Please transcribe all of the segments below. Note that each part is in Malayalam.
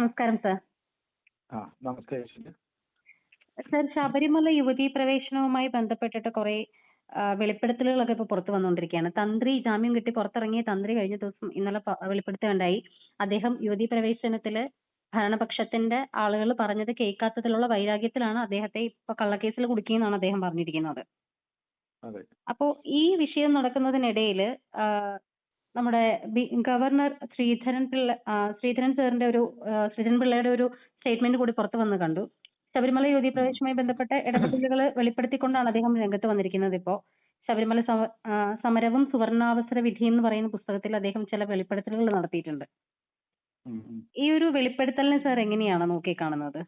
നമസ്കാരം സർ. നമസ്കാരം സർ, ശബരിമല യുവതീ പ്രവേശനവുമായി ബന്ധപ്പെട്ടിട്ട് കുറെ വെളിപ്പെടുത്തലുകളൊക്കെ ഇപ്പൊ പുറത്തു വന്നുകൊണ്ടിരിക്കുകയാണ്. തന്ത്രി ജാമ്യം കിട്ടി പുറത്തിറങ്ങിയ തന്ത്രി കഴിഞ്ഞ ദിവസം ഇന്നലെ വെളിപ്പെടുത്തുകയുണ്ടായി. അദ്ദേഹം യുവതീ പ്രവേശനത്തില് ഭരണപക്ഷത്തിന്റെ ആളുകൾ പറഞ്ഞത് കേൾക്കാത്തതിലുള്ള വൈരാഗ്യത്തിലാണ് അദ്ദേഹത്തെ ഇപ്പൊ കള്ളക്കേസിൽ കുടുക്കിയെന്നാണ് അദ്ദേഹം പറഞ്ഞിരിക്കുന്നത്. അപ്പോ ഈ വിഷയം നടക്കുന്നതിനിടയിൽ നമ്മുടെ ഗവർണർ ശ്രീധരൻ പിള്ളയുടെ ഒരു സ്റ്റേറ്റ്മെന്റ് കൂടി പുറത്തു വന്ന് കണ്ടു. ശബരിമല യുവതീ പ്രവേശനവുമായി ബന്ധപ്പെട്ട ഇടപെടലുകൾ വെളിപ്പെടുത്തിക്കൊണ്ടാണ് അദ്ദേഹം രംഗത്ത് വന്നിരിക്കുന്നത്. ഇപ്പോ ശബരിമല സമരവും സുവർണാവസര വിധി എന്ന് പറയുന്ന പുസ്തകത്തിൽ അദ്ദേഹം ചില വെളിപ്പെടുത്തലുകൾ നടത്തിയിട്ടുണ്ട്. ഈ ഒരു വെളിപ്പെടുത്തലിനെ സാർ എങ്ങനെയാണ് നോക്കിക്കാണുന്നത്?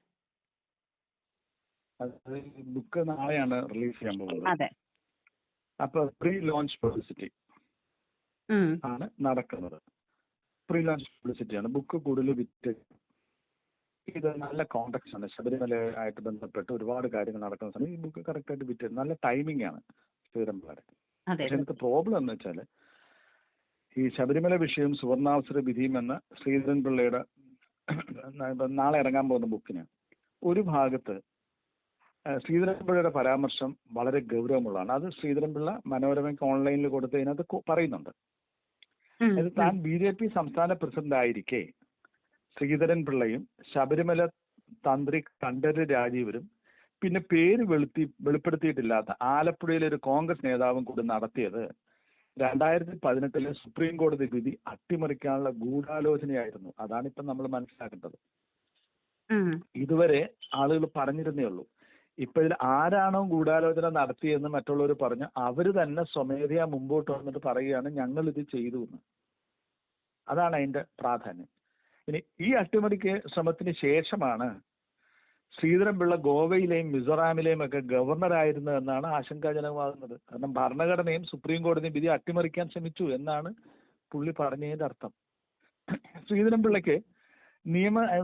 ബുക്ക് നാളെയാണ് റിലീസ് ചെയ്യാൻ പോകുന്നത്. അതെ. അപ്പൊ പ്രീ ലോഞ്ച് പബ്ലിസിറ്റി ആണ് നടക്കുന്നത്. പ്രീ ലോഞ്ച് പബ്ലിസിറ്റിയാണ് ബുക്ക് കൂടുതൽ വിറ്റ്. ഇത് നല്ല കോണ്ടക്സ്റ്റ് ആണ്. ശബരിമലയായിട്ട് ബന്ധപ്പെട്ട് ഒരുപാട് കാര്യങ്ങൾ നടക്കുന്ന സമയം ഈ ബുക്ക് കറക്റ്റ് ആയിട്ട് വിറ്റ്. നല്ല ടൈമിംഗ് ആണ് ശ്രീധരൻപിള്ളയുടെ. പക്ഷെ എനിക്ക് പ്രോബ്ലം എന്ന് വെച്ചാൽ ഈ ശബരിമല വിഷയം സുവർണാവസര വിധിയും എന്ന ശ്രീധരൻപിള്ളയുടെ നാളെ ഇറങ്ങാൻ പോകുന്ന ബുക്കിന് ഒരു ഭാഗത്ത് ശ്രീധരൻപിള്ളയുടെ പരാമർശം വളരെ ഗൗരവമുള്ളതാണ്. അത് ശ്രീധരൻപിള്ള മനോരമയ്ക്ക് ഓൺലൈനിൽ കൊടുത്തതിനകത്ത് പറയുന്നുണ്ട്. അത് താൻ BJP സംസ്ഥാന പ്രസിഡന്റ് ആയിരിക്കെ ശ്രീധരൻപിള്ളയും ശബരിമല തന്ത്രി കണ്ഠരര് രാജീവരും പിന്നെ പേര് വെളിപ്പെടുത്തിയിട്ടില്ലാത്ത ആലപ്പുഴയിലെ ഒരു കോൺഗ്രസ് നേതാവും കൂടി നടത്തിയത് 2018 സുപ്രീം കോടതി വിധി അട്ടിമറിക്കാനുള്ള ഗൂഢാലോചനയായിരുന്നു. അതാണ് ഇപ്പം നമ്മൾ മനസ്സിലാക്കേണ്ടത്. ഇതുവരെ ആളുകൾ പറഞ്ഞിരുന്നേ ഉള്ളൂ. ഇപ്പൊ ഇതിൽ ആരാണോ ഗൂഢാലോചന നടത്തിയെന്ന് മറ്റുള്ളവർ പറഞ്ഞ് അവര് തന്നെ സ്വമേധയാ മുമ്പോട്ട് വന്നിട്ട് പറയുകയാണ് ഞങ്ങൾ ഇത് ചെയ്തു എന്ന്. അതാണ് അതിന്റെ പ്രാധാന്യം. ഇനി ഈ അട്ടിമറിക്ക് ശ്രമത്തിന് ശേഷമാണ് ശ്രീധരൻപിള്ള ഗോവയിലെയും മിസോറാമിലെയും ഒക്കെ ഗവർണറായിരുന്നു എന്നാണ് ആശങ്കാജനകമാകുന്നത്. കാരണം ഭരണഘടനയും സുപ്രീം കോടതിയും വിധി അട്ടിമറിക്കാൻ ശ്രമിച്ചു എന്നാണ് പുള്ളി പറഞ്ഞതിന്റെ അർത്ഥം. ശ്രീധരൻപിള്ളയ്ക്ക്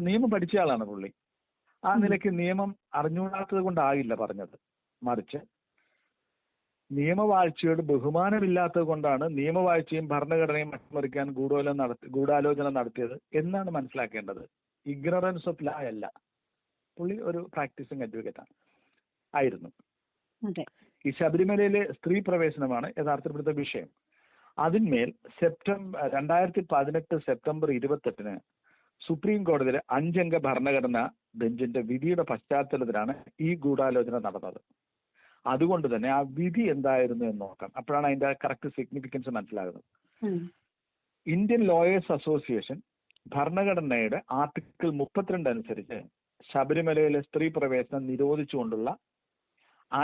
നിയമം പഠിച്ച ആളാണ് പുള്ളി. ആ നിലയ്ക്ക് നിയമം അറിഞ്ഞുകൂടാത്തത് കൊണ്ടാകില്ല പറഞ്ഞത്. മറിച്ച് നിയമവാഴ്ചയോട് ബഹുമാനമില്ലാത്തത് കൊണ്ടാണ് നിയമവാഴ്ചയും ഭരണഘടനയും അട്ടിമറിക്കാൻ ഗൂഢാലോചന നടത്തിയത് എന്നാണ് മനസ്സിലാക്കേണ്ടത്. ഇഗ്നറൻസ് ഓഫ് ലാ അല്ല. പുള്ളി ഒരു പ്രാക്ടീസിങ് അഡ്വക്കേറ്റ് ആയിരുന്നു. ഈ ശബരിമലയിലെ സ്ത്രീ പ്രവേശനമാണ് യഥാർത്ഥത്തിലത്തെ വിഷയം. അതിന്മേൽ 2018 സെപ്റ്റംബർ 28 സുപ്രീം കോടതിയിലെ 5 അംഗ ഭരണഘടനാ ബെഞ്ചിന്റെ വിധിയുടെ പശ്ചാത്തലത്തിലാണ് ഈ ഗൂഢാലോചന നടന്നത്. അതുകൊണ്ട് തന്നെ ആ വിധി എന്തായിരുന്നു എന്ന് നോക്കാം. അപ്പോഴാണ് അതിന്റെ കറക്റ്റ് സിഗ്നിഫിക്കൻസ് മനസ്സിലാകുന്നത്. ഇന്ത്യൻ ലോയേഴ്സ് അസോസിയേഷൻ ഭരണഘടനയുടെ ആർട്ടിക്കിൾ 32 അനുസരിച്ച് ശബരിമലയിലെ സ്ത്രീ പ്രവേശനം നിരോധിച്ചുകൊണ്ടുള്ള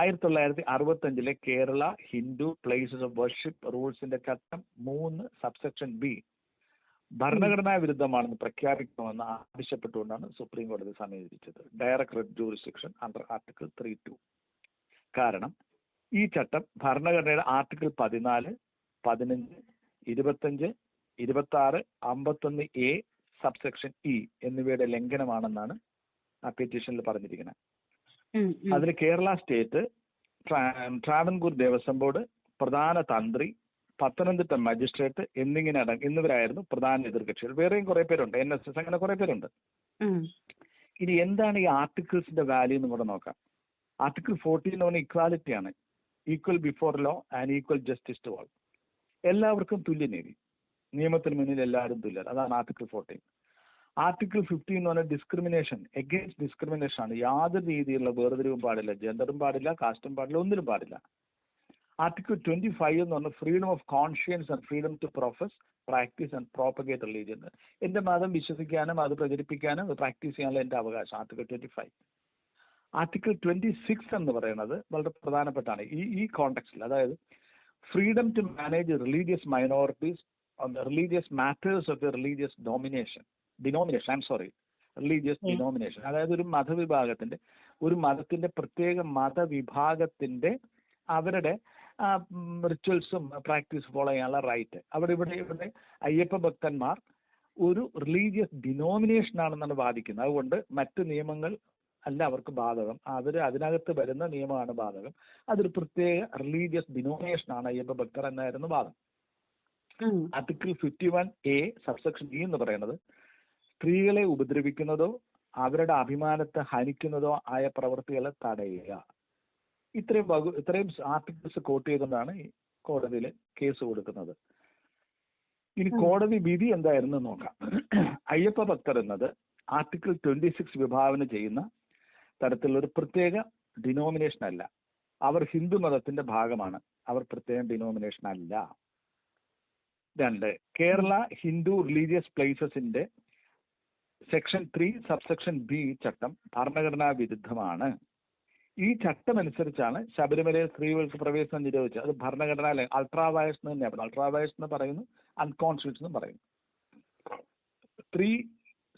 1965 Kerala Hindu places of worship റൂൾസിന്റെ ചട്ടം 3 സബ്സെക്ഷൻ ബി ഭരണഘടനാ വിരുദ്ധമാണെന്ന് പ്രഖ്യാപിക്കണമെന്ന് ആവശ്യപ്പെട്ടുകൊണ്ടാണ് സുപ്രീം കോടതി സമീപിച്ചത്. Direct jurisdiction under article 32. കാരണം ഈ ചട്ടം ഭരണഘടനയുടെ ആർട്ടിക്കിൾ 14, 15, 25, 26, 51A സബ്സെക്ഷൻ ഇ എന്നിവയുടെ ലംഘനമാണെന്നാണ് ആ പെറ്റീഷനിൽ പറഞ്ഞിരിക്കുന്നത്. അതിൽ കേരള സ്റ്റേറ്റ്, ട്രാവൻകൂർ ദേവസ്വം ബോർഡ്, പ്രധാന തന്ത്രി, പത്തനംതിട്ട മജിസ്ട്രേറ്റ് എന്നിവരായിരുന്നു പ്രധാന എതിർകക്ഷികൾ. വേറെയും കുറെ പേരുണ്ട്, NSS, അങ്ങനെ കുറെ പേരുണ്ട്. ഇനി എന്താണ് ഈ ആർട്ടിക്കിൾസിന്റെ വാല്യൂ എന്ന് കൂടെ നോക്കാം. ആർട്ടിക്കിൾ 14 ഇക്വാലിറ്റിയാണ്. Equal before law and equal justice to all. എല്ലാവർക്കും തുല്യനീതി, നിയമത്തിന് മുന്നിൽ എല്ലാവരും തുല്യർ. അതാണ് ആർട്ടിക്കിൾ 14. ആർട്ടിക്കിൾ 15 എന്ന് പറഞ്ഞാൽ ഡിസ്ക്രിമിനേഷൻ, എഗെയിൻസ്റ്റ് ഡിസ്ക്രിമിനേഷൻ ആണ്. യാതൊരു രീതിയിലുള്ള വേർതിരിവും പാടില്ല, ജെൻഡറും പാടില്ല, കാസ്റ്റും പാടില്ല, ഒന്നിനും പാടില്ല. ആർട്ടിക്കിൾ 25 എന്ന് പറഞ്ഞാൽ freedom of conscience and freedom to profess, practice and propagate religion. എന്റെ മതം വിശ്വസിക്കാനും അത് പ്രചരിപ്പിക്കാനും അത് പ്രാക്ടീസ് ചെയ്യാനുള്ള എന്റെ അവകാശം. ആർട്ടിക്കിൾ 25. ആർട്ടിക്കിൾ 26 എന്ന് പറയുന്നത് വളരെ പ്രധാനപ്പെട്ടാണ് ഈ കോണ്ടെക്സ്റ്റിൽ. അതായത് freedom to manage religious minorities on the religious matters of the religious denomination. അതായത് ഒരു മതവിഭാഗത്തിന്റെ, ഒരു മതത്തിന്റെ പ്രത്യേക മതവിഭാഗത്തിന്റെ അവരുടെ റിച്വൽസും പ്രാക്ടീസ് ഫോളോ ചെയ്യാനുള്ള റൈറ്റ്. ഇവിടെ അയ്യപ്പ ഭക്തന്മാർ ഒരു റിലീജിയസ് ഡിനോമിനേഷൻ ആണെന്നാണ് വാദിക്കുന്നത്. അതുകൊണ്ട് മറ്റ് നിയമങ്ങൾ അല്ല അവർക്ക് ബാധകം. അതിനകത്ത് വരുന്ന നിയമമാണ് ബാധകം. അതൊരു പ്രത്യേക റിലീജിയസ് ഡിനോമിനേഷൻ ആണ് അയ്യപ്പ ഭക്തർ എന്നായിരുന്നു വാദം. ആർട്ടിക്കിൾ 51A സബ്സെക്ഷൻ ഇ എന്ന് പറയുന്നത് സ്ത്രീകളെ ഉപദ്രവിക്കുന്നതോ അവരുടെ അഭിമാനത്തെ ഹനിക്കുന്നതോ ആയ പ്രവൃത്തികളെ തടയുക. ഇത്രയും ആർട്ടിക്കിൾസ് കോട്ട് ചെയ്തുകൊണ്ടാണ് ഈ കോടതിയിൽ കേസ് കൊടുക്കുന്നത്. ഇനി കോടതി വിധി എന്തായിരുന്നു നോക്കാം. അയ്യപ്പ ഭക്തർ എന്നത് ആർട്ടിക്കിൾ 26 വിഭാവന ചെയ്യുന്ന തരത്തിലുള്ള ഒരു പ്രത്യേക ഡിനോമിനേഷൻ അല്ല. അവർ ഹിന്ദു മതത്തിന്റെ ഭാഗമാണ്. അവർ പ്രത്യേക ഡിനോമിനേഷൻ അല്ല. 2, കേരള ഹിന്ദു റിലീജിയസ് പ്ലേസസിന്റെ സെക്ഷൻ 3 സബ്സെക്ഷൻ ബി ചട്ടം ഭരണഘടനാ വിരുദ്ധമാണ്. ഈ ചട്ടം അനുസരിച്ചാണ് ശബരിമലയിൽ സ്ത്രീകൾക്ക് പ്രവേശനം നിരോധിച്ചത്. അത് ഭരണഘടന അൾട്രാവയസ് എന്ന് തന്നെയാണ്. അൾട്രാവയസ് എന്ന് പറയുന്നു, അൺകോൺസ്റ്റിറ്റ്യൂഷൻ എന്ന് പറയുന്നു. 3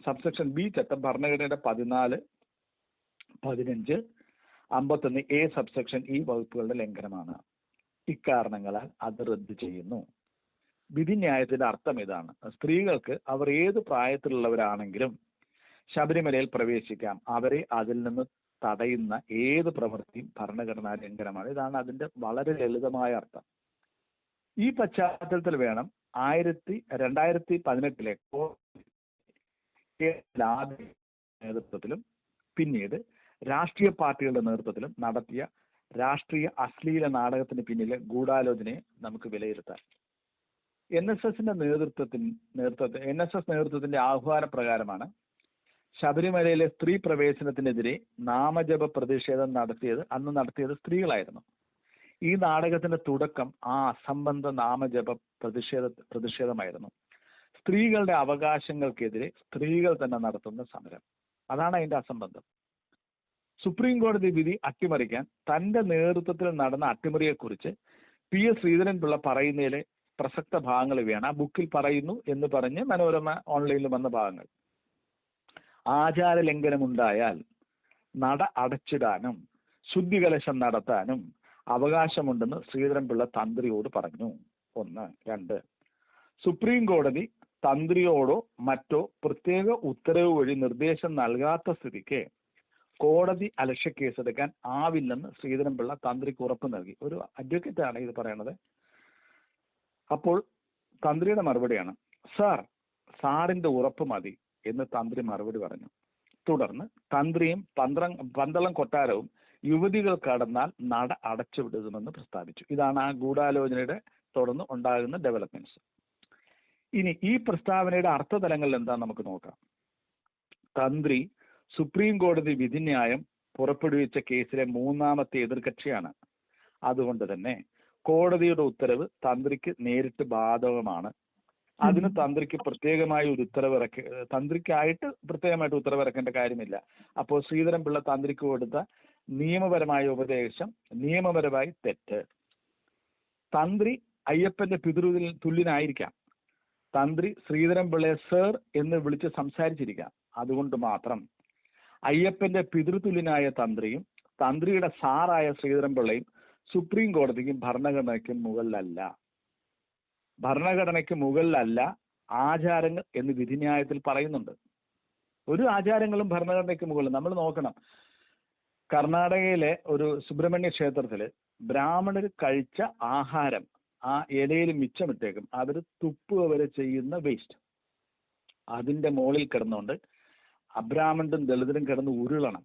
സബ്സെക്ഷൻ ബി ചട്ടം ഭരണഘടനയുടെ 14, 15, 51 എ സബ്സെക്ഷൻ ഈ വകുപ്പുകളുടെ ലംഘനമാണ്. ഇക്കാരണങ്ങളാൽ അത് റദ്ദു ചെയ്യുന്നു. വിധിന്യായത്തിന്റെ അർത്ഥം ഇതാണ്: സ്ത്രീകൾക്ക് അവർ ഏത് പ്രായത്തിലുള്ളവരാണെങ്കിലും ശബരിമലയിൽ പ്രവേശിക്കാം. അവരെ അതിൽ നിന്ന് തടയുന്ന ഏത് പ്രവൃത്തിയും ഭരണഘടനാ ലംഘനമാണ്. ഇതാണ് അതിന്റെ വളരെ ലളിതമായ അർത്ഥം. ഈ പശ്ചാത്തലത്തിൽ വേണം 2018 നേതൃത്വത്തിലും പിന്നീട് രാഷ്ട്രീയ പാർട്ടികളുടെ നേതൃത്വത്തിലും നടത്തിയ രാഷ്ട്രീയ അശ്ലീല നാടകത്തിന് പിന്നിലെ ഗൂഢാലോചനയെ നമുക്ക് വിലയിരുത്താം. NSS നേതൃത്വത്തിന്റെ ആഹ്വാന പ്രകാരമാണ് ശബരിമലയിലെ സ്ത്രീ പ്രവേശനത്തിനെതിരെ നാമജപ പ്രതിഷേധം നടത്തിയത് സ്ത്രീകളായിരുന്നു. ഈ നാടകത്തിന്റെ തുടക്കം ആ അസംബന്ധ നാമജപ പ്രതിഷേധമായിരുന്നു. സ്ത്രീകളുടെ അവകാശങ്ങൾക്കെതിരെ സ്ത്രീകൾ തന്നെ നടത്തുന്ന സമരം. അതാണ് അതിന്റെ അസംബന്ധം. സുപ്രീം കോടതി വിധി അട്ടിമറിക്കാൻ തന്റെ നേതൃത്വത്തിൽ നടന്ന അട്ടിമറിയെക്കുറിച്ച് PS ശ്രീധരൻപിള്ള പറയുന്നതിലെ പ്രസക്ത ഭാഗങ്ങൾ ഇവയാണ്. ആ ബുക്കിൽ പറയുന്നു എന്ന് പറഞ്ഞ് മനോരമ ഓൺലൈനിൽ വന്ന ഭാഗങ്ങൾ. ആചാര ലംഘനമുണ്ടായാൽ നട അടച്ചിടാനും ശുദ്ധികലശം നടത്താനും അവകാശമുണ്ടെന്ന് ശ്രീധരൻപിള്ള തന്ത്രിയോട് പറഞ്ഞു. 1. 2, സുപ്രീം കോടതി തന്ത്രിയോടോ മറ്റോ പ്രത്യേക ഉത്തരവ് വഴി നിർദ്ദേശം നൽകാത്ത സ്ഥിതിക്ക് കോടതി അലക്ഷ്യ കേസെടുക്കാൻ ആവില്ലെന്ന് ശ്രീധരൻപിള്ള തന്ത്രിക്ക് ഉറപ്പ് നൽകി. ഒരു അഡ്വക്കേറ്റാണ് ഇത് പറയണത്. അപ്പോൾ തന്ത്രിയുടെ മറുപടിയാണ്: സാറിന്റെ ഉറപ്പ് മതി എന്ന് തന്ത്രി മറുപടി പറഞ്ഞു. തുടർന്ന് തന്ത്രിയും പന്തളം കൊട്ടാരവും യുവതികൾ കടന്നാൽ നട അടച്ചുവിടുമെന്ന് പ്രസ്താവിച്ചു. ഇതാണ് ആ ഗൂഢാലോചനയുടെ തുടർന്ന് ഉണ്ടാകുന്ന ഡെവലപ്മെന്റ്സ്. ഇനി ഈ പ്രസ്താവനയുടെ അർത്ഥതലങ്ങളിൽ എന്താ നമുക്ക് നോക്കാം. തന്ത്രി സുപ്രീം കോടതി വിധിന്യായം പുറപ്പെടുവിച്ച കേസിലെ 3ാമത്തെ എതിർകക്ഷിയാണ്. അതുകൊണ്ട് തന്നെ കോടതിയുടെ ഉത്തരവ് തന്ത്രിക്ക് നേരിട്ട് ബാധകമാണ്. അതിന് തന്ത്രിക്കായിട്ട് പ്രത്യേകമായിട്ട് ഉത്തരവിറക്കേണ്ട കാര്യമില്ല. അപ്പോൾ ശ്രീധരൻപിള്ള തന്ത്രിക്ക് കൊടുത്ത നിയമപരമായ ഉപദേശം നിയമപരമായി തെറ്റ്. തന്ത്രി അയ്യപ്പന്റെ തുല്യനായിരിക്കാം. തന്ത്രി ശ്രീധരൻപിള്ളയെ സർ എന്ന് വിളിച്ച് സംസാരിച്ചിരിക്കാം. അതുകൊണ്ട് മാത്രം അയ്യപ്പന്റെ പിതൃതുല്യനായ തന്ത്രിയും തന്ത്രിയുടെ സാറായ ശ്രീധരൻപിള്ളയും സുപ്രീം കോടതിക്കും ഭരണഘടനയ്ക്കും മുകളിലല്ല ആചാരങ്ങൾ എന്ന് വിധിന്യായത്തിൽ പറയുന്നുണ്ട്. ഒരു ആചാരങ്ങളും ഭരണഘടനയ്ക്ക് മുകളിൽ. നമ്മൾ നോക്കണം, കർണാടകയിലെ ഒരു സുബ്രഹ്മണ്യ ക്ഷേത്രത്തില് ബ്രാഹ്മണർ കഴിച്ച ആഹാരം ആ ഇലയിൽ മിച്ചമിട്ടേക്കും. അവർ തുപ്പുക വരെ ചെയ്യുന്ന വേസ്റ്റ് അതിന്റെ മുകളിൽ കിടന്നുകൊണ്ട് അബ്രാഹ്മണരും ദളിതരും കിടന്ന് ഉരുളണം.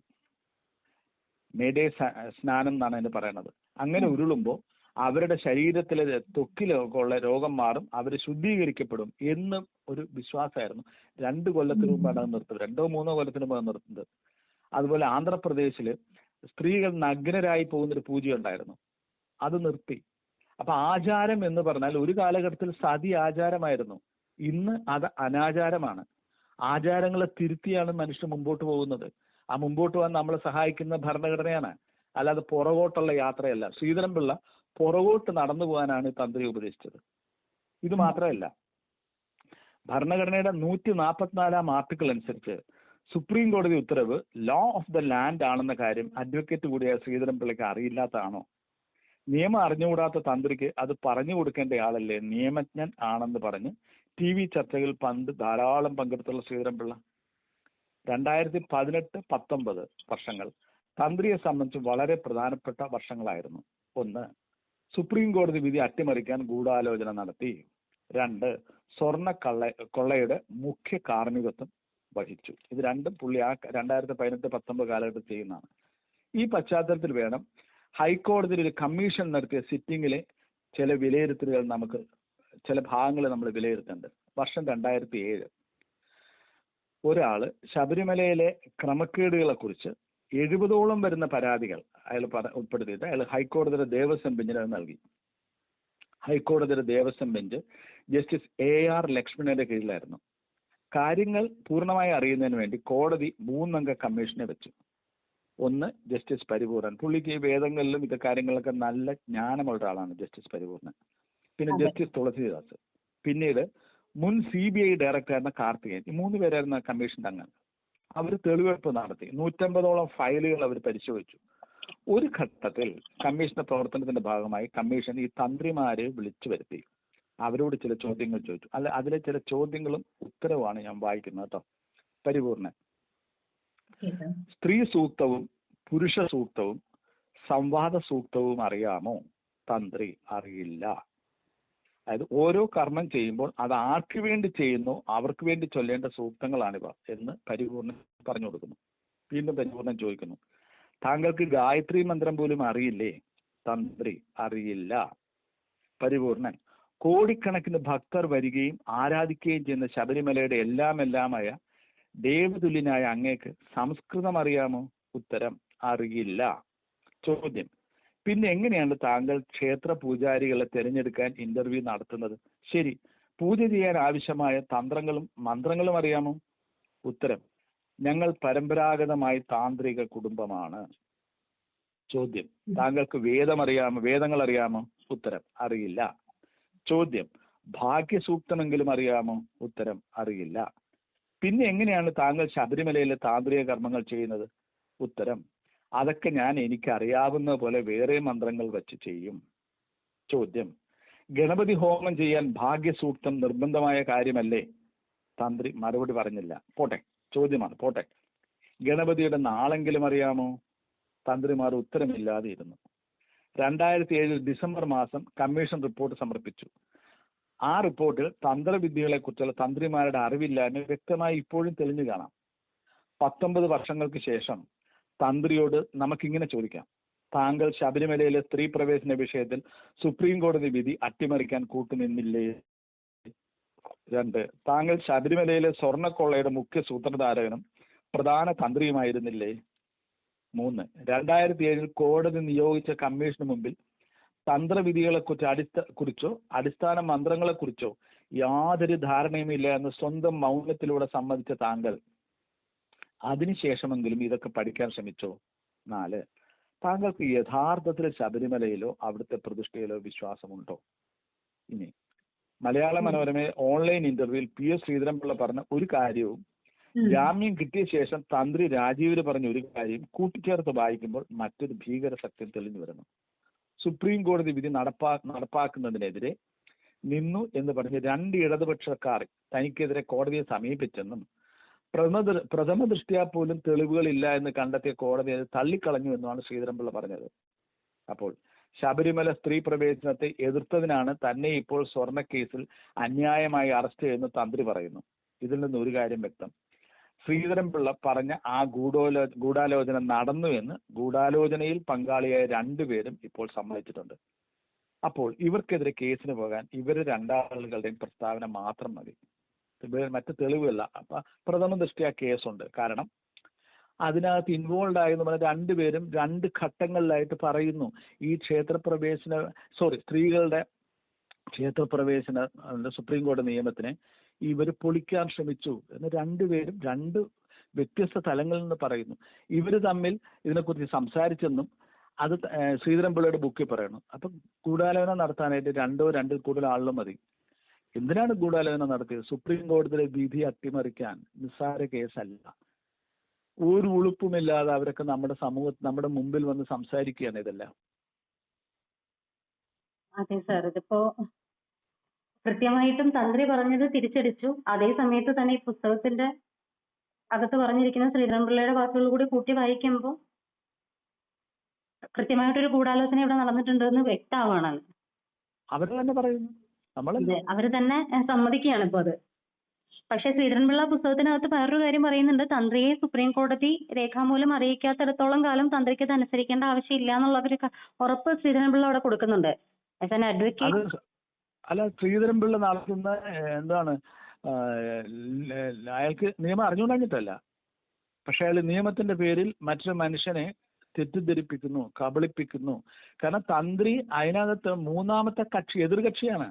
മേഡേ സ്നാനം എന്നാണ് അതിന് പറയണത്. അങ്ങനെ ഉരുളുമ്പോൾ അവരുടെ ശരീരത്തിലെ ത്വക്കിലൊക്കെ ഉള്ള രോഗം മാറും, അവർ ശുദ്ധീകരിക്കപ്പെടും എന്ന് ഒരു വിശ്വാസമായിരുന്നു. 2 കൊല്ലത്തിന് മുമ്പാണ് അത് നിർത്തുന്നത്. 2-3 കൊല്ലത്തിന് മുമ്പ് നിർത്തുന്നത്. അതുപോലെ ആന്ധ്രാപ്രദേശിൽ സ്ത്രീകൾ നഗ്നരായി പോകുന്നൊരു പൂജയുണ്ടായിരുന്നു, അത് നിർത്തി. അപ്പൊ ആചാരം എന്ന് പറഞ്ഞാൽ ഒരു കാലഘട്ടത്തിൽ സതി ആചാരമായിരുന്നു, ഇന്ന് അത് അനാചാരമാണ്. ആചാരങ്ങളെ തിരുത്തിയാണ് മനുഷ്യർ മുമ്പോട്ട് പോകുന്നത്. ആ മുമ്പോട്ട് പോകാൻ നമ്മളെ സഹായിക്കുന്ന ഭരണഘടനയാണ്, അല്ലാതെ പുറകോട്ടുള്ള യാത്രയല്ല. ശ്രീധരൻപിള്ള പുറകോട്ട് നടന്നു പോകാനാണ് തന്ത്രി ഉപദേശിച്ചത്. ഇത് മാത്രമല്ല, ഭരണഘടനയുടെ 144 ആർട്ടിക്കിൾ അനുസരിച്ച് സുപ്രീം കോടതി ഉത്തരവ് ലോ ഓഫ് ദ ലാൻഡ് ആണെന്ന കാര്യം അഡ്വക്കേറ്റ് കൂടിയായ ശ്രീധരൻപിള്ളയ്ക്ക് അറിയില്ലാത്തതാണോ? നിയമം അറിഞ്ഞുകൂടാത്ത തന്ത്രിക്ക് അത് പറഞ്ഞു കൊടുക്കേണ്ട ആളല്ലേ നിയമജ്ഞൻ ആണെന്ന് പറഞ്ഞ് TV ചർച്ചകളിൽ ധാരാളം പങ്കെടുത്തുള്ള ശ്രീധരൻപിള്ള 2018-19 വർഷങ്ങൾ തന്ത്രിയെ സംബന്ധിച്ച് വളരെ പ്രധാനപ്പെട്ട വർഷങ്ങളായിരുന്നു. 1, സുപ്രീം കോടതി വിധി അട്ടിമറിക്കാൻ ഗൂഢാലോചന നടത്തി. 2, സ്വർണ്ണ കൊള്ളയുടെ മുഖ്യ കാർമ്മികത്വം വഹിച്ചു. ഇത് രണ്ടും പുള്ളി ആ 2018-19 കാലഘട്ടത്തിൽ ചെയ്യുന്നതാണ്. ഈ പശ്ചാത്തലത്തിൽ വേണം ഹൈക്കോടതിയിൽ ഒരു കമ്മീഷൻ നടത്തിയ സിറ്റിംഗിലെ ചില വിലയിരുത്തലുകൾ നമുക്ക് ചില ഭാഗങ്ങൾ നമ്മൾ വിലയിരുത്തേണ്ടത്. വർഷം 2007 ഒരാള് ശബരിമലയിലെ ക്രമക്കേടുകളെ കുറിച്ച് 70ഓളം വരുന്ന പരാതികൾ അയാൾ ഉൾപ്പെടുത്തിയിട്ട് അയാൾ ഹൈക്കോടതിയുടെ ദേവസ്വം ബെഞ്ചിന് അത് നൽകി. ഹൈക്കോടതിയുടെ ദേവസ്വം ബെഞ്ച് ജസ്റ്റിസ് AR ലക്ഷ്മണന്റെ കീഴിലായിരുന്നു. കാര്യങ്ങൾ പൂർണ്ണമായി അറിയുന്നതിന് വേണ്ടി കോടതി 3 അംഗ കമ്മീഷനെ വെച്ചു. ഒന്ന് ജസ്റ്റിസ് പരിപൂർണൻ, പുള്ളിക്ക് ഈ വേദങ്ങളിലും ഇത് കാര്യങ്ങളൊക്കെ നല്ല ജ്ഞാനമുള്ള ഒരാളാണ് ജസ്റ്റിസ് പരിപൂർണൻ. പിന്നെ ജസ്റ്റിസ് തുളസിദാസ്, പിന്നീട് മുൻ CBI ഡയറക്ടറായിരുന്ന കാർത്തികേയൻ. ഈ 3 പേരായിരുന്ന കമ്മീഷന്റെ അംഗങ്ങൾ. അവർ തെളിവെടുപ്പ് നടത്തി. 150ഓളം ഫയലുകൾ അവർ പരിശോധിച്ചു. ഒരു ഘട്ടത്തിൽ കമ്മീഷന്റെ പ്രവർത്തനത്തിന്റെ ഭാഗമായി കമ്മീഷൻ ഈ തന്ത്രിമാരെ വിളിച്ചു വരുത്തി അവരോട് ചില ചോദ്യങ്ങൾ ചോദിച്ചു. അതിലെ ചില ചോദ്യങ്ങളും ഉത്തരവുമാണ് ഞാൻ വായിക്കുന്നത് കേട്ടോ. പരിപൂർണൻ: സ്ത്രീ സൂക്തവും പുരുഷ സൂക്തവും സംവാദ സൂക്തവും അറിയാമോ? തന്ത്രി: അറിയില്ല. അതായത് ഓരോ കർമ്മം ചെയ്യുമ്പോൾ അത് ആർക്ക് വേണ്ടി ചെയ്യുന്നു അവർക്ക് വേണ്ടി ചൊല്ലേണ്ട സൂക്തങ്ങളാണിവ എന്ന് പരിപൂർണൻ പറഞ്ഞു കൊടുക്കുന്നു. വീണ്ടും പരിപൂർണൻ ചോദിക്കുന്നു: താങ്കൾക്ക് ഗായത്രി മന്ത്രം പോലും അറിയില്ലേ? തന്ത്രി: അറിയില്ല. പരിപൂർണൻ: കോടിക്കണക്കിന് ഭക്തർ വരികയും ആരാധിക്കുകയും ചെയ്യുന്ന ശബരിമലയുടെ എല്ലാമായ ദേവതുല്യനായ അങ്ങേക്ക് സംസ്കൃതം അറിയാമോ? ഉത്തരം: അറിയില്ല. ചോദ്യം: പിന്നെ എങ്ങനെയാണ് താങ്കൾ ക്ഷേത്ര പൂജാരികളെ തിരഞ്ഞെടുക്കാൻ ഇന്റർവ്യൂ നടത്തുന്നത്? ശരി, പൂജ ചെയ്യാൻ ആവശ്യമായ തന്ത്രങ്ങളും മന്ത്രങ്ങളും അറിയാമോ? ഉത്തരം: ഞങ്ങൾ പരമ്പരാഗതമായി താന്ത്രിക കുടുംബമാണ്. ചോദ്യം: താങ്കൾക്ക് വേദങ്ങൾ അറിയാമോ? ഉത്തരം: അറിയില്ല. ചോദ്യം: ഭാഗ്യസൂക്തമെങ്കിലും അറിയാമോ? ഉത്തരം: അറിയില്ല. പിന്നെ എങ്ങനെയാണ് താങ്കൾ ശബരിമലയിലെ താന്ത്രിക കർമ്മങ്ങൾ ചെയ്യുന്നത്? ഉത്തരം: അതൊക്കെ ഞാൻ എനിക്കറിയാവുന്ന പോലെ വേറെ മന്ത്രങ്ങൾ വെച്ച് ചെയ്യും. ചോദ്യം: ഗണപതി ഹോമം ചെയ്യാൻ ഭാഗ്യസൂക്തം നിർബന്ധമായ കാര്യമല്ലേ? തന്ത്രി മറുപടി പറഞ്ഞില്ല. പോട്ടെ, ചോദ്യമാണ്, പോട്ടെ. ഗണപതിയുടെ നാളെങ്കിലും അറിയാമോ? തന്ത്രിമാർ ഉത്തരമില്ലാതെ ഇരുന്നു. 2007 ഡിസംബർ മാസം കമ്മീഷൻ റിപ്പോർട്ട് സമർപ്പിച്ചു. ആ റിപ്പോർട്ടിൽ തന്ത്രവിദ്യകളെ കുറിച്ചുള്ള തന്ത്രിമാരുടെ അറിവില്ലായ്മ വ്യക്തമായി ഇപ്പോഴും തെളിഞ്ഞു കാണാം. 19 വർഷങ്ങൾക്ക് ശേഷം തന്ത്രിയോട് നമുക്കിങ്ങനെ ചോദിക്കാം: താങ്കൾ ശബരിമലയിലെ സ്ത്രീ പ്രവേശന വിഷയത്തിൽ സുപ്രീം കോടതി വിധി അട്ടിമറിക്കാൻ കൂട്ടുനിന്നില്ലേ? 2. താങ്കൾ ശബരിമലയിലെ സ്വർണ്ണക്കൊള്ളയുടെ മുഖ്യ സൂത്രധാരകനും പ്രധാന തന്ത്രിയുമായിരുന്നില്ലേ? 3. 2007 കോടതി നിയോഗിച്ച കമ്മീഷന് മുമ്പിൽ തന്ത്രവിധികളെ കുറിച്ചോ അടിസ്ഥാന മന്ത്രങ്ങളെ കുറിച്ചോ യാതൊരു ധാരണയുമില്ല എന്ന് സ്വന്തം മൗനത്തിലൂടെ സമ്മതിച്ച താങ്കൾ അതിനുശേഷമെങ്കിലും ഇതൊക്കെ പഠിക്കാൻ ശ്രമിച്ചോ? 4. താങ്കൾക്ക് യഥാർത്ഥത്തിൽ ശബരിമലയിലോ അവിടുത്തെ പ്രതിഷ്ഠയിലോ വിശ്വാസമുണ്ടോ? ഇനി മലയാള മനോരമ ഓൺലൈൻ ഇന്റർവ്യൂവിൽ PS ശ്രീധരൻപിള്ള പറഞ്ഞ ഒരു കാര്യവും ജാമ്യം കിട്ടിയ ശേഷം തന്ത്രി രാജീവിന് പറഞ്ഞ ഒരു കാര്യം കൂട്ടിച്ചേർത്ത് വായിക്കുമ്പോൾ മറ്റൊരു ഭീകര സത്യം തെളിഞ്ഞു വരുന്നു. സുപ്രീം കോടതി വിധി നടപ്പാക്കുന്നതിനെതിരെ നിന്നു എന്ന് പറഞ്ഞ് 2 ഇടതുപക്ഷക്കാർ തനിക്കെതിരെ കോടതിയെ സമീപിച്ചെന്നും പ്രഥമ ദൃഷ്ട്യാ പോലും തെളിവുകളില്ല എന്ന് കണ്ടെത്തിയ കോടതി അത് തള്ളിക്കളഞ്ഞു എന്നുമാണ് ശ്രീധരൻപിള്ള പറഞ്ഞത്. അപ്പോൾ ശബരിമല സ്ത്രീ പ്രവേശനത്തെ എതിർത്തതിനാണ് തന്നെ ഇപ്പോൾ സ്വർണ്ണ കേസിൽ അന്യായമായി അറസ്റ്റ് ചെയ്യുന്ന തന്ത്രി പറയുന്നു. ഇതിൽ നിന്ന് ഒരു കാര്യം വ്യക്തം: ശ്രീധരൻപിള്ള പറഞ്ഞ ആ ഗൂഢാലോചന നടന്നു എന്ന് ഗൂഢാലോചനയിൽ പങ്കാളിയായ 2 പേരും ഇപ്പോൾ സമ്മതിച്ചിട്ടുണ്ട്. അപ്പോൾ ഇവർക്കെതിരെ കേസിന് പോകാൻ ഇവർ 2 ആളുകളുടെയും പ്രസ്താവന മാത്രം മതി, മറ്റ് തെളിവുകളല്ല. അപ്പൊ പ്രഥമ ദൃഷ്ട്യാ കേസുണ്ട്. കാരണം അതിനകത്ത് ഇൻവോൾവ് ആയെന്ന് പറഞ്ഞ 2 പേരും 2 ഘട്ടങ്ങളിലായിട്ട് പറയുന്നു. ഈ സ്ത്രീകളുടെ ക്ഷേത്രപ്രവേശന സുപ്രീം കോടതി നിയമത്തിനെ ഇവർ പൊളിക്കാൻ ശ്രമിച്ചു എന്ന് 2 പേരും 2 വ്യത്യസ്ത തലങ്ങളിൽ നിന്ന് പറയുന്നു. ഇവർ തമ്മിൽ ഇതിനെക്കുറിച്ച് സംസാരിച്ചെന്നും അത് ശ്രീധരൻപിള്ളയുടെ ബുക്കിൽ പറയണം. അപ്പൊ ഗൂഢാലോചന നടത്താനായിട്ട് 2 കൂടുതൽ ആളുകളും മതി. എന്തിനാണ് ഗൂഢാലോചന നടത്തിയത്? സുപ്രീം കോടതിയിലെ വിധി അട്ടിമറിക്കാൻ. നിസ്സാര കേസല്ല. ഒരു ഉളുപ്പുമില്ലാതെ അവരൊക്കെ നമ്മുടെ മുമ്പിൽ വന്ന് സംസാരിക്കുകയാണ് ഇതെല്ലാം. അതെ സാർ, ഇതിപ്പോ കൃത്യമായിട്ടും തന്ത്രി പറഞ്ഞത് തിരിച്ചടിച്ചു. അതേ സമയത്ത് തന്നെ ഈ പുസ്തകത്തിന്റെ അകത്ത് പറഞ്ഞിരിക്കുന്ന ശ്രീധരൻപിള്ളയുടെ വാക്കുകൾ കൂടി കൂട്ടി വായിക്കുമ്പോൾ കൃത്യമായിട്ടൊരു ഗൂഢാലോചന ഇവിടെ നടന്നിട്ടുണ്ടെന്ന് വ്യക്തമാവാണ്. അവർ തന്നെ പറയുന്നു, അവര് തന്നെ സമ്മതിക്കുകയാണ് ഇപ്പൊ അത്. പക്ഷെ ശ്രീധരൻപിള്ള പുസ്തകത്തിനകത്ത് വേറൊരു കാര്യം പറയുന്നുണ്ട്, തന്ത്രിയെ സുപ്രീം കോടതി രേഖാമൂലം അറിയിക്കാത്തിടത്തോളം കാലം തന്ത്രിക്ക് അത് അനുസരിക്കേണ്ട ആവശ്യമില്ല എന്നുള്ള ഒരു ഉറപ്പ് ശ്രീധരൻപിള്ള അവിടെ കൊടുക്കുന്നുണ്ട്. As an advocate. അത് അല്ല, ശ്രീധരൻപിള്ള നടത്തുന്ന എന്താണ്, അയാൾക്ക് നിയമം അറിഞ്ഞുകൊണ്ടിട്ടല്ല, പക്ഷെ അയാൾ നിയമത്തിന്റെ പേരിൽ മറ്റൊരു മനുഷ്യനെ തെറ്റിദ്ധരിപ്പിക്കുന്നു, കബളിപ്പിക്കുന്നു. കാരണം തന്ത്രി അതിനകത്ത് മൂന്നാമത്തെ കക്ഷി, എതിർകക്ഷിയാണ്.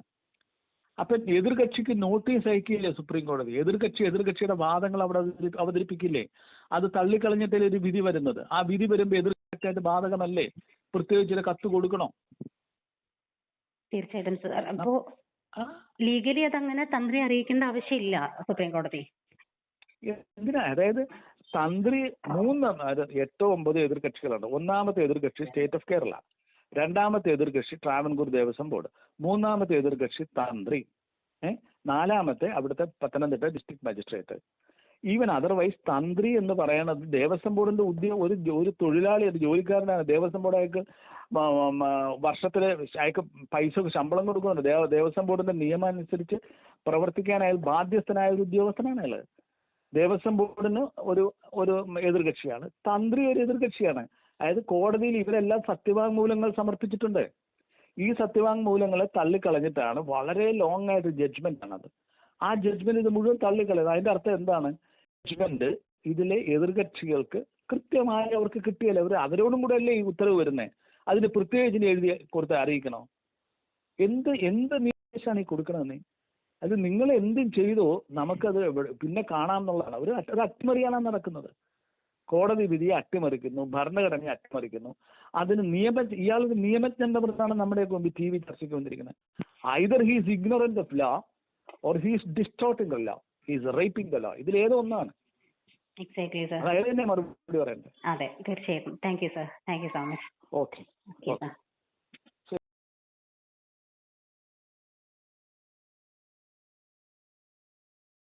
അപ്പൊ എതിർകക്ഷിക്ക് നോട്ടീസ് അയക്കില്ലേ സുപ്രീം കോടതി? എതിർകക്ഷിയുടെ വാദങ്ങൾ അവിടെ അവതരിപ്പിക്കില്ലേ? അത് തള്ളിക്കളഞ്ഞിട്ടല്ലേ ഒരു വിധി വരുന്നത്. ആ വിധി വരുമ്പോൾ എതിർകക്ഷിയായിട്ട് ബാധകമല്ലേ? പ്രത്യേകിച്ച് കത്ത് കൊടുക്കണോ? തീർച്ചയായിട്ടും സർ. അപ്പോ ലീഗലി അതങ്ങനെ തന്ത്രി അറിയിക്കേണ്ട ആവശ്യമില്ല സുപ്രീം കോടതി. എന്തിനാ? അതായത് തന്ത്രി 8 9 എതിർകക്ഷികളുണ്ട്. ഒന്നാമത്തെ എതിർകക്ഷി സ്റ്റേറ്റ് ഓഫ് കേരള, രണ്ടാമത്തെ എതിർകക്ഷി ട്രാവൻകൂർ ദേവസ്വം ബോർഡ്, മൂന്നാമത്തെ എതിർകക്ഷി തന്ത്രി, നാലാമത്തെ അവിടുത്തെ Pathanamthitta district magistrate. Even otherwise തന്ത്രി എന്ന് പറയുന്നത് ദേവസ്വം ബോർഡിന്റെ ഒരു തൊഴിലാളി, ഒരു ജോലിക്കാരനാണ്. ദേവസ്വം ബോർഡ് അയാൾക്ക് വർഷത്തില് അയാൾക്ക് പൈസ ശമ്പളം കൊടുക്കുന്നുണ്ട്. ദേവസ്വം ബോർഡിന്റെ നിയമം അനുസരിച്ച് പ്രവർത്തിക്കാൻ അയാൾ ബാധ്യസ്ഥനായ ഒരു ഉദ്യോഗസ്ഥനാണ് അയാൾ. ദേവസ്വം ബോർഡിന് ഒരു എതിർകക്ഷിയാണ്, തന്ത്രി ഒരു എതിർകക്ഷിയാണ്. അതായത് കോടതിയിൽ ഇവരെല്ലാം സത്യവാങ്മൂലങ്ങൾ സമർപ്പിച്ചിട്ടുണ്ട്. ഈ സത്യവാങ്മൂലങ്ങളെ തള്ളിക്കളഞ്ഞിട്ടാണ് വളരെ ലോങ് ആയിട്ട് ജഡ്ജ്മെന്റ് ആണത്. ആ ജഡ്ജ്മെന്റ് ഇത് മുഴുവൻ തള്ളിക്കളയുന്നത്. അതിന്റെ അർത്ഥം എന്താണ്? ജഡ്ജ്മെന്റ് ഇതിലെ എതിർകക്ഷികൾക്ക് കൃത്യമായി അവർക്ക് കിട്ടിയല്ലേ, അവരോടും കൂടെ അല്ലേ ഈ ഉത്തരവ് വരുന്നത്. അതിന് പ്രത്യേകിച്ച് എഴുതി കൊടുത്ത് അറിയിക്കണോ? എന്ത് നിർദ്ദേശമാണ് ഈ കൊടുക്കണമെന്ന്? അത് നിങ്ങൾ എന്തും ചെയ്തോ നമുക്കത് പിന്നെ കാണാമെന്നുള്ളതാണ്. ഒരു അട്ടിമറിയാണ് നടക്കുന്നത്. കോടതി വിധിയെ അട്ടിമറിക്കുന്നു, ഭരണഘടനയെ അട്ടിമറിക്കുന്നു. അതിന് ഇയാളൊരു നിയമജ്ഞന്റെ പുറത്താണ് നമ്മുടെ മുമ്പിൽ TV ചർച്ചയ്ക്ക് വന്നിരിക്കുന്നത്. Either he's ignorant of law or he's distorting the law, he's raping the law. ഇതിലേതോ ഒന്നാണ്. Exactly sir. അതായത് തന്നെ മറുപടി പറയണ്ടേ? അതെ, തീർച്ചയായിട്ടും. Thank you sir. Thank you so much. Okay.